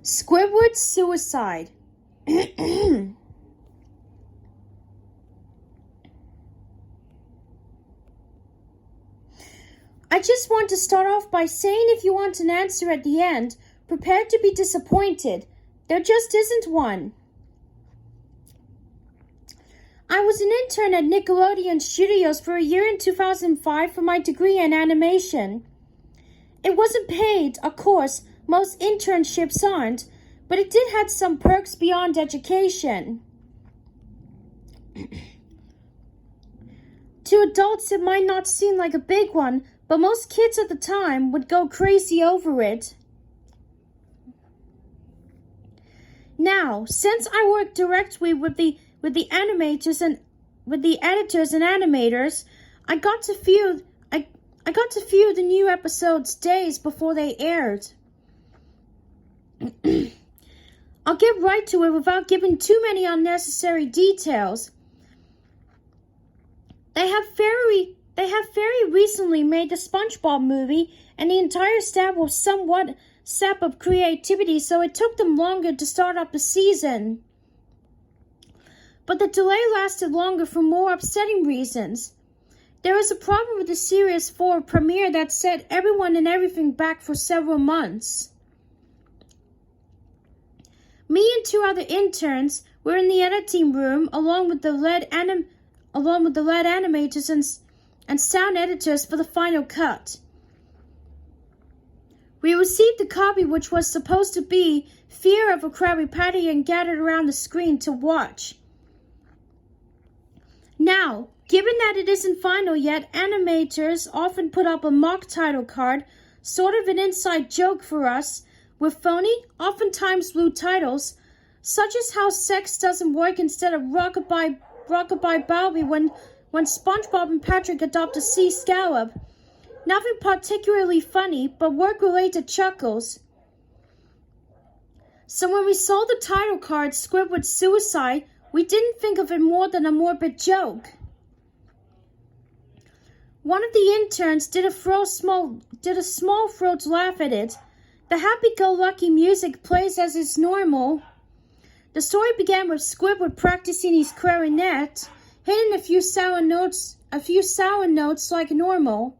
Squidward's suicide. I just want to start off by saying if you want an answer at the end, prepare to be disappointed. There just isn't one. I was an intern at Nickelodeon Studios for a year in 2005 for my degree in animation. It wasn't paid, of course, most internships aren't, but it did have some perks beyond education. To adults, it might not seem like a big one, but most kids at the time would go crazy over it. Now, since I work directly with the animators and with the editors and animators, I got to view the new episodes days before they aired. I'll get right to it without giving too many unnecessary details. They have very recently made the SpongeBob movie, and the entire staff was somewhat sap of creativity, so it took them longer to start up the season. But the delay lasted longer for more upsetting reasons. There was a problem with the Series 4 premiere that set everyone and everything back for several months. Me and two other interns were in the editing room along with the lead animators and sound editors for the final cut. We received the copy, which was supposed to be Fear of a Krabby Patty, and gathered around the screen to watch. Now, given that it isn't final yet, animators often put up a mock title card, sort of an inside joke for us, with phony, oftentimes blue titles, such as How Sex Doesn't Work instead of Rockabye Bobby when SpongeBob and Patrick adopt a sea scallop. Nothing particularly funny, but work-related chuckles. So when we saw the title card, Squidward's suicide, we didn't think of it more than a morbid joke. One of the interns did a small-throat laugh at it. The happy-go-lucky music plays as is normal. The story began with Squidward practicing his clarinet, hitting a few sour notes like normal.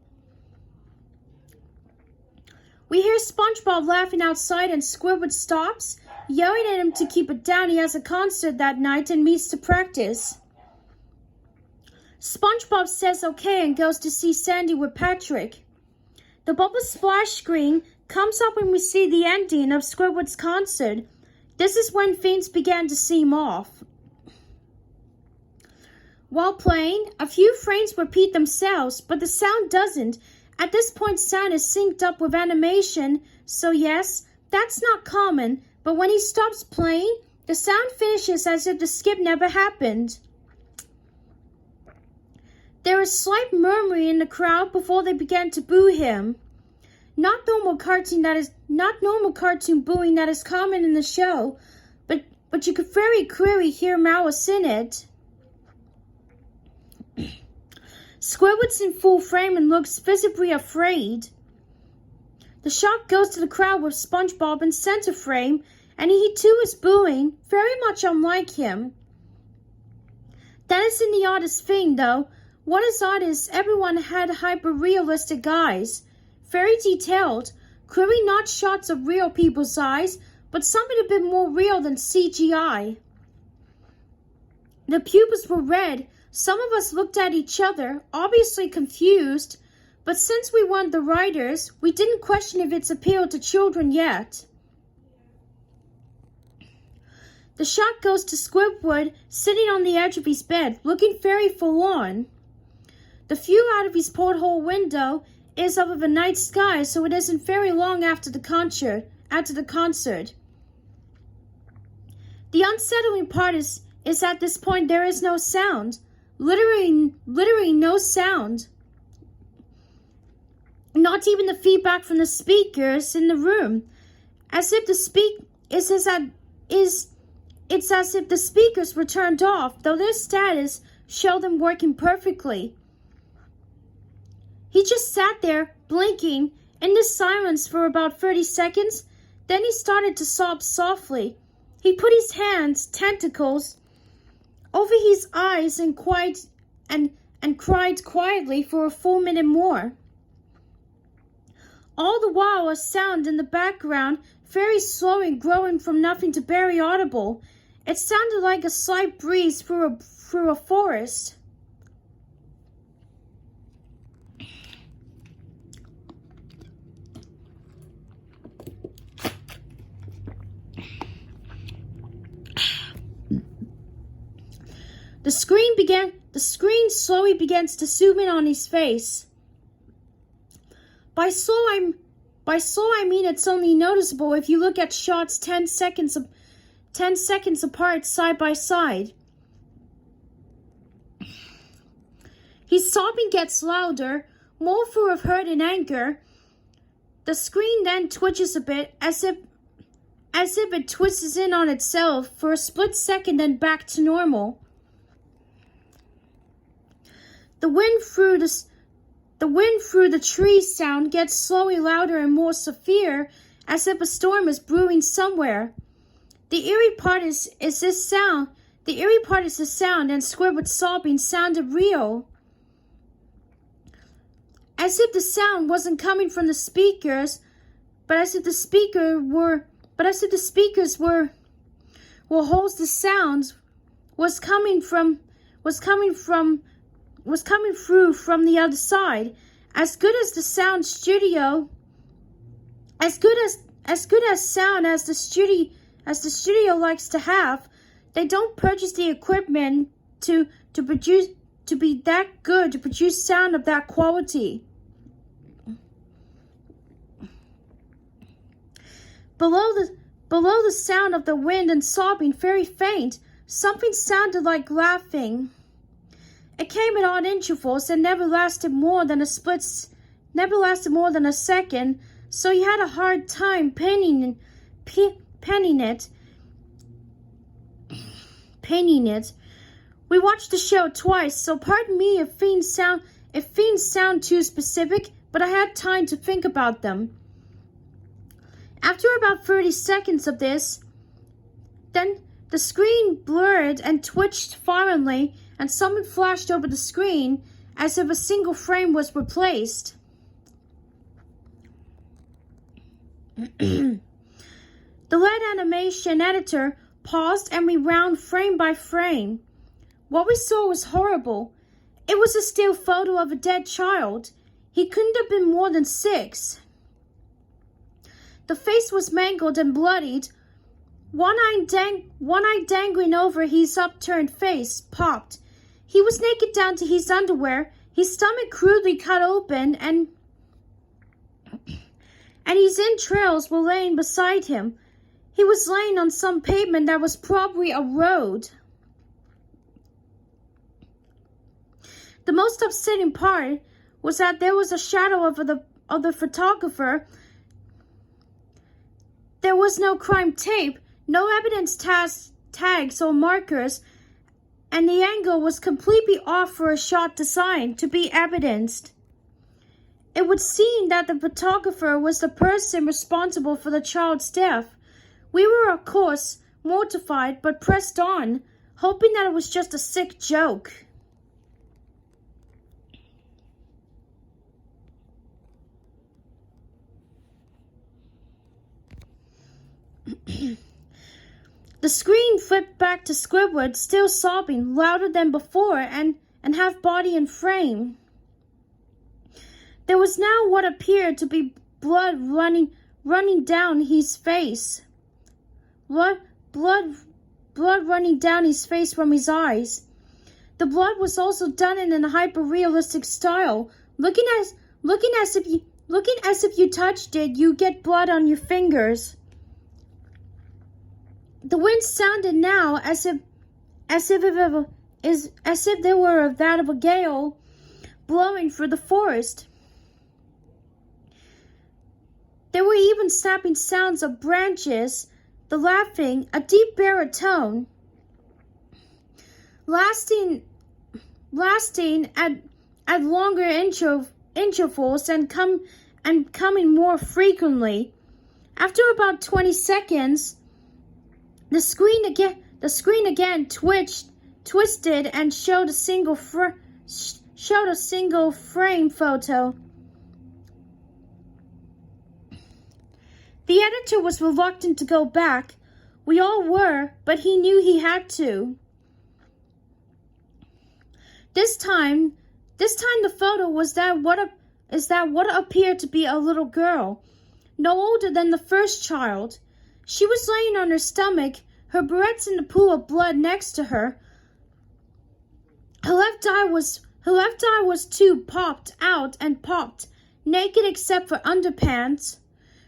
We hear SpongeBob laughing outside, and Squidward stops, yelling at him to keep it down. He has a concert that night and meets to practice. SpongeBob says okay and goes to see Sandy with Patrick. The bubble splash screen comes up when we see the ending of Squidward's concert. This is when things began to seem off. While playing, a few frames repeat themselves, but the sound doesn't. At this point, sound is synced up with animation, so yes, that's not common, but when he stops playing, the sound finishes as if the skip never happened. There is slight murmuring in the crowd before they began to boo him. Not normal cartoon booing that is common in the show, but you could very clearly hear malice in it. Squidward's in full frame and looks visibly afraid. The shot goes to the crowd with SpongeBob in center frame, and he too is booing, very much unlike him. That isn't the oddest thing, though. What is odd is everyone had hyper-realistic eyes, very detailed, clearly not shots of real people's eyes, but something a bit more real than CGI. The pupils were red. Some of us looked at each other, obviously confused, but since we weren't the writers, we didn't question if it's appealed to children yet. The shot goes to Squidward sitting on the edge of his bed, looking very forlorn. The view out of his porthole window is of a night sky, so it isn't very long after the concert. The unsettling part is at this point there is no sound. Literally no sound. Not even the feedback from the speakers in the room. It's as if the speakers were turned off, though their status showed them working perfectly. He just sat there, blinking, in this silence for about 30 seconds. Then he started to sob softly. He put his hands, tentacles, over his eyes and cried quietly for a full minute more. All the while, a sound in the background, very slow and growing from nothing to very audible. It sounded like a slight breeze through a forest. The screen slowly begins to zoom in on his face. By slow I mean it's only noticeable if you look at shots 10 seconds apart side by side. His sobbing gets louder, more full of hurt and anger. The screen then twitches a bit as if it twists in on itself for a split second and back to normal. The wind through the trees sound gets slowly louder and more severe, as if a storm is brewing somewhere. The eerie part is this sound. The eerie part is the sound, and Squidward's sobbing sounded real. As if the sound wasn't coming from the speakers, but as if the speakers were holes the sounds was coming through from the other side. As good as the sound studio, as good as sound as the studio likes to have, they don't purchase the equipment to be that good to produce sound of that quality. Below the sound of the wind and sobbing, very faint, something sounded like laughing. It came at odd intervals and never lasted more than a second, so he had a hard time pinning it. We watched the show twice, so pardon me if fiends sound too specific, but I had time to think about them. After about 30 seconds of this, then the screen blurred and twitched violently, and something flashed over the screen as if a single frame was replaced. The lead animation editor paused and rewound frame by frame. What we saw was horrible. It was a still photo of a dead child. He couldn't have been more than 6. The face was mangled and bloodied. One eye dangling over his upturned face popped. He was naked down to his underwear, his stomach crudely cut open, and his entrails were laying beside him. He was laying on some pavement that was probably a road. The most upsetting part was that there was a shadow of the photographer. There was no crime tape, no evidence tags or markers, and the angle was completely off for a shot designed to be evidenced. It would seem that the photographer was the person responsible for the child's death. We were, of course, mortified but pressed on, hoping that it was just a sick joke. The screen flipped back to Squidward, still sobbing, louder than before, and half body and frame. There was now what appeared to be blood running down his face. Blood running down his face from his eyes. The blood was also done in a hyper-realistic style, looking as if you touched it, you get blood on your fingers. The wind sounded now as if there were that of a gale blowing through the forest. There were even snapping sounds of branches, the laughing, a deep baritone, lasting at longer intervals and coming more frequently, After about 20 seconds, the screen again twisted and showed a single frame photo. The editor was reluctant to go back. We all were, but he knew he had to. This time the photo was what appeared to be a little girl, no older than the first child. She was laying on her stomach, her barrettes in the pool of blood next to her. Her left eye was too popped out and popped, naked except for underpants.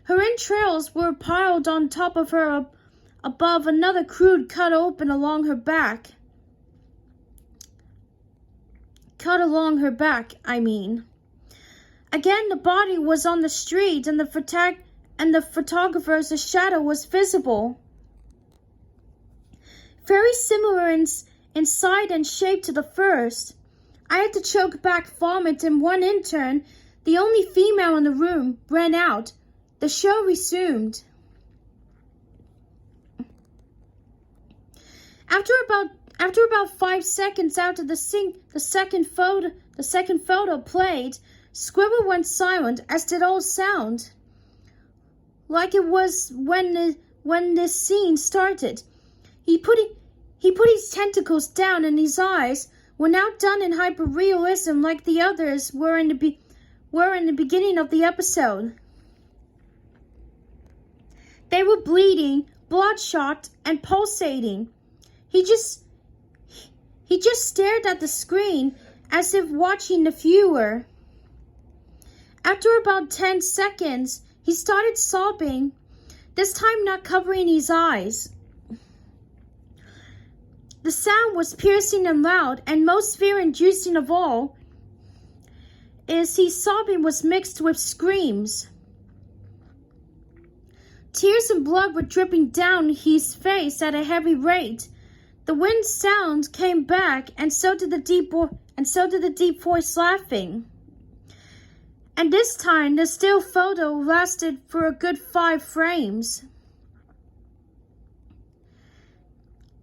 Her entrails were piled on top of her above another crude cut along her back, I mean. Again, the body was on the street, and the photographer's shadow was visible. Very similar in size and shape to the first. I had to choke back vomit, and one intern, the only female in the room, ran out. The show resumed. After about 5 seconds after the second photo played, Squidward went silent, as did all sound. Like it was when this scene started. He put his tentacles down, and his eyes were now done in hyper-realism like the others were in the beginning of the episode. They were bleeding, bloodshot, and pulsating. He just stared at the screen as if watching the viewer. After about 10 seconds, he started sobbing, this time not covering his eyes. The sound was piercing and loud, and most fear-inducing of all is his sobbing was mixed with screams. Tears and blood were dripping down his face at a heavy rate. The wind sound came back, and so did the deep voice laughing. And this time, the still photo lasted for a good 5 frames.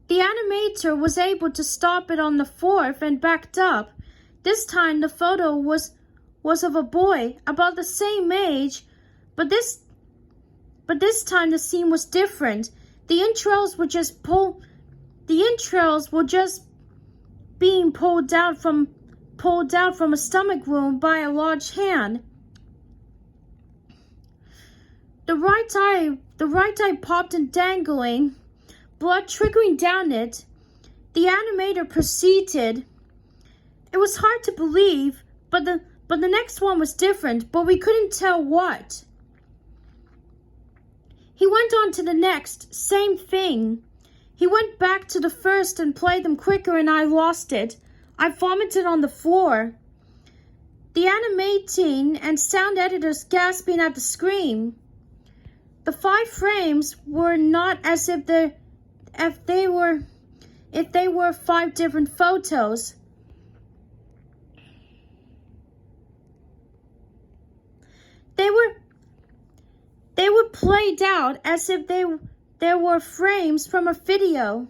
The animator was able to stop it on the 4th and backed up. This time, the photo was of a boy about the same age, but this time the scene was different. The entrails were just being pulled out from a stomach wound by a large hand. The right eye popped and dangling, blood trickling down it. The animator proceeded. It was hard to believe, but the next one was different, but we couldn't tell what. He went on to the next, same thing. He went back to the first and played them quicker, and I lost it. I vomited on the floor. The animating and sound editors gasping at the scream. The 5 frames were not as if they were 5 different photos. They were played out as if there were frames from a video.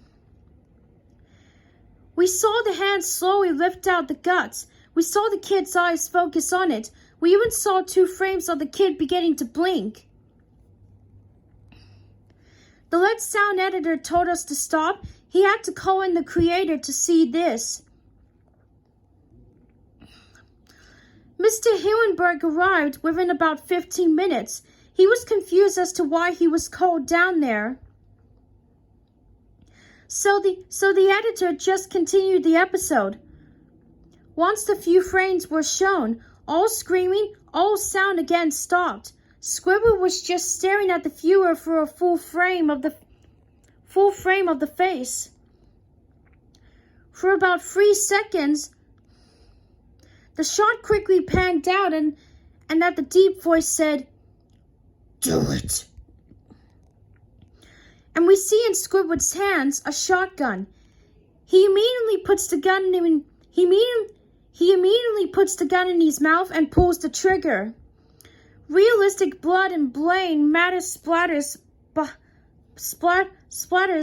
We saw the hand slowly lift out the guts. We saw the kid's eyes focus on it. We even saw 2 frames of the kid beginning to blink. The lead sound editor told us to stop. He had to call in the creator to see this. Mr. Hillenberg arrived within about 15 minutes. He was confused as to why he was called down there. So the editor just continued the episode. Once the few frames were shown, all screaming, all sound again stopped. Squidward was just staring at the viewer for a full frame of the face. For about 3 seconds, the shot quickly panned out, and that the deep voice said, "Do it." And we see in Squidward's hands a shotgun. He immediately puts the gun in his mouth and pulls the trigger. Realistic blood and Blaine matter splatters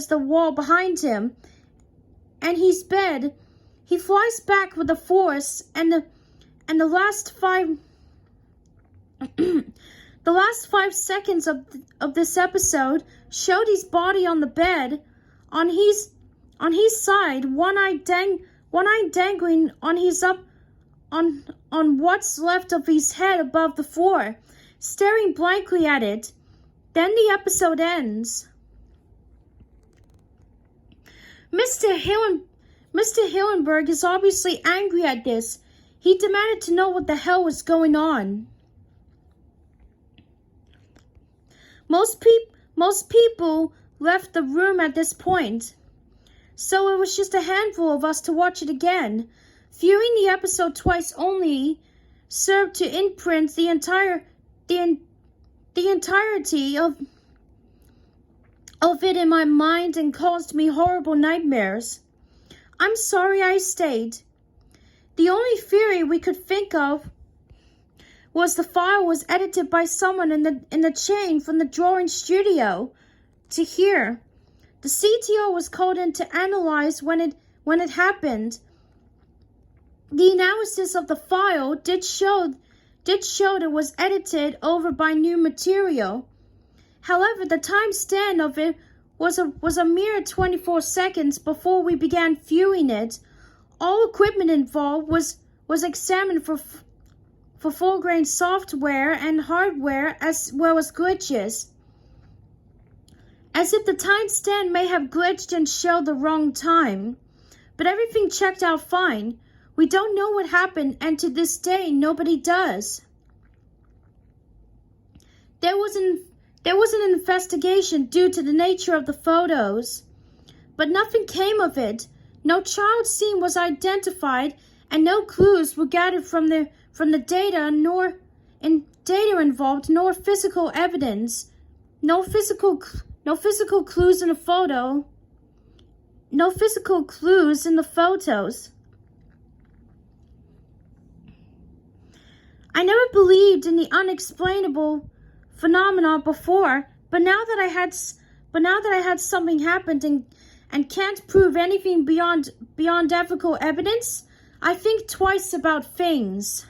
the wall behind him, and he's dead. He flies back with the force, and the last 5 the last 5 seconds of this episode showed his body on the bed, on his side, one eye dangling on his on what's left of his head above the floor, staring blankly at it. Then the episode ends. Mr. Hillenberg is obviously angry at this. He demanded to know what the hell was going on. Most people left the room at this point, so it was just a handful of us to watch it again. Viewing the episode twice only served to imprint the entirety of it in my mind and caused me horrible nightmares. I'm sorry I stayed. The only theory we could think of was the file was edited by someone in the chain from the drawing studio to here. The CTO was called in to analyze when it happened. The analysis of the file did show it was edited over by new material. However, the timestamp of it was a mere 24 seconds before we began viewing it. All equipment involved was examined for full-grain software and hardware as well as glitches. As if the timestamp may have glitched and showed the wrong time. But everything checked out fine. We don't know what happened, and to this day, nobody does. There was an investigation due to the nature of the photos, but nothing came of it. No child scene was identified, and no clues were gathered from the data involved, nor physical evidence. No physical clues in the photo. No physical clues in the photos. I never believed in the unexplainable phenomenon before, but now that I had something happen and can't prove anything beyond ethical evidence, I think twice about things.